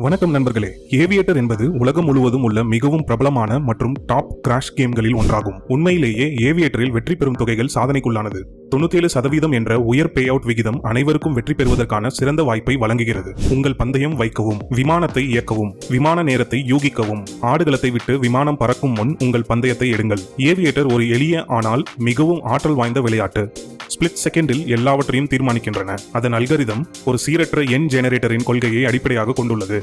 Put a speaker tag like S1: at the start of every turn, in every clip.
S1: வணக்கம் நண்பர்களே. ஏவியேட்டர் என்பது உலகம் முழுவதும் உள்ள மிகவும் பிரபலமான மற்றும் டாப் கிராஷ் கேம்களில் ஒன்றாகும். உண்மையிலேயே ஏவியேட்டரில் வெற்றி பெறும் தொகைகள் சாதனைக்குள்ளானது. 97% என்ற உயர் பே அவுட் விகிதம் அனைவருக்கும் வெற்றி பெறுவதற்கான சிறந்த வாய்ப்பை வழங்குகிறது. உங்கள் பந்தயம் வைக்கவும், விமானத்தை இயக்கவும், விமான நேரத்தை யூகிக்கவும், ஆடுகளத்தை விட்டு விமானம் பறக்கும் முன் உங்கள் பந்தயத்தை எடுங்கள். ஏவியேட்டர் ஒரு எளிய ஆனால் மிகவும் ஆற்றல் வாய்ந்த விளையாட்டு. ஸ்பிளிட் செகண்டில் எல்லாவற்றையும் தீர்மானிக்கின்றன. அதன் அல்கரிதம் ஒரு சீரற்ற எண் ஜெனரேட்டரின் கொள்கையை அடிப்படையாக கொண்டுள்ளது.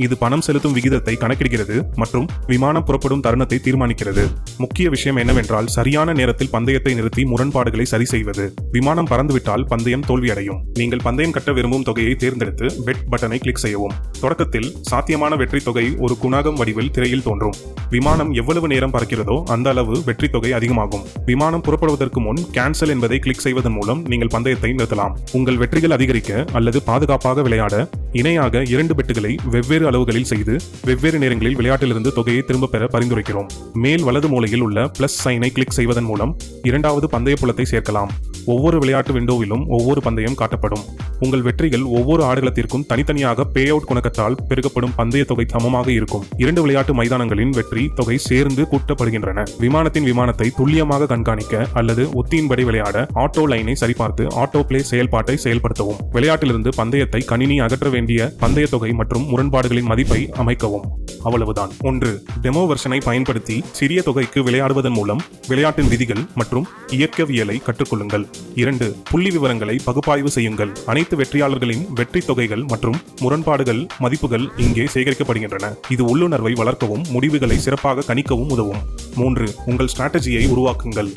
S1: இது பணம் செலுத்தும் விகிதத்தை கணக்கிடுகிறது மற்றும் விமானம் புறப்படும் தருணத்தை தீர்மானிக்கிறது. முக்கிய விஷயம் என்னவென்றால், சரியான நேரத்தில் பந்தயத்தை நிறுத்தி முரண்பாடுகளை சரி செய்வது. விமானம் பறந்துவிட்டால் பந்தயம் தோல்வியடையும். நீங்கள் பந்தயம் கட்ட விரும்பும் தொகையை தேர்ந்தெடுத்து பெட் பட்டனை கிளிக் செய்யவும். தொடக்கத்தில் சாத்தியமான வெற்றி தொகை ஒரு குணகம் வடிவில் திரையில் தோன்றும். விமானம் எவ்வளவு நேரம் பறக்கிறதோ அந்த அளவு வெற்றி தொகை அதிகமாகும். விமானம் புறப்படுவதற்கு முன் கேன்சல் என்பதை கிளிக் செய்வதன் மூலம் நீங்கள் பந்தயத்தை நிறுத்தலாம். உங்கள் வெற்றிகள் அதிகரிக்க அல்லது பாதுகாப்பாக விளையாட இணையாக 2 பெட்டுகளை வெவ்வேறு அளவுகளில் செய்து வெவ்வேறு நேரங்களில் விளையாட்டிலிருந்து தொகையை திரும்ப பெற பரிந்துரைக்கிறோம். மேல் வலது மூலையில் உள்ள பிளஸ் சைனை கிளிக் செய்வதன் மூலம் 2வது பந்தய புலத்தை சேர்க்கலாம். ஒவ்வொரு விளையாட்டு விண்டோவிலும் ஒவ்வொரு பந்தயம் காட்டப்படும். உங்கள் வெற்றிகள் ஒவ்வொரு ஆடுகளத்திற்கும் தனித்தனியாக பே அவுட் குணகத்தால் பெருக்கப்படும் பந்தய தொகை சமமாக இருக்கும். 2 விளையாட்டு மைதானங்களின் வெற்றி தொகை சேர்ந்து கூட்டப்படுகின்றன. விமானத்தை துல்லியமாக கண்காணிக்க அல்லது உத்தியின்படி விளையாட ஆட்டோ லைனை சரிபார்த்து ஆட்டோ பிளே செயல்பாட்டை செயல்படுத்தவும். விளையாட்டிலிருந்து பந்தயத்தை கணினி அகற்ற வேண்டிய பந்தய தொகை மற்றும் முரண்பாடுகளின் மதிப்பை அமைக்கவும். அவ்வளவுதான். 1. டெமோ வெர்ஷனை பயன்படுத்தி சிறிய தொகைக்கு விளையாடுவதன் மூலம் விளையாட்டின் விதிகள் மற்றும் இயக்கவியலை கற்றுக்கொள்ளுங்கள். 2. புள்ளி விவரங்களை பகுப்பாய்வு செய்யுங்கள். அனைத்து வெற்றியாளர்களின் வெற்றி தொகைகள் மற்றும் முரண்பாடுகள் மதிப்புகள் இங்கே சேகரிக்கப்படுகின்றன. இது உள்ளுணர்வை வளர்க்கவும் முடிவுகளை சிறப்பாக கணிக்கவும் உதவும். 3. உங்கள் ஸ்ட்ராட்டஜியை உருவாக்குங்கள்.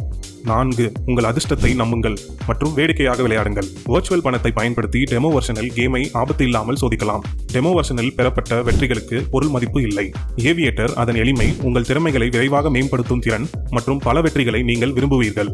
S1: 4. உங்கள் அதிர்ஷ்டத்தை நம்புங்கள் மற்றும் வேடிக்கையாக விளையாடுங்கள். வர்ச்சுவல் பணத்தை பயன்படுத்தி டெமோ வெர்ஷனில் கேமை ஆபத்து இல்லாமல் சோதிக்கலாம். டெமோ வெர்ஷனில் பெறப்பட்ட வெற்றிகளுக்கு பொருள் மதிப்பு இல்லை. ஏவியேட்டர் அதன் எளிமை, உங்கள் திறமைகளை விரைவாக மேம்படுத்தும் திறன் மற்றும் பல வெற்றிகளை நீங்கள் விரும்புவீர்கள்.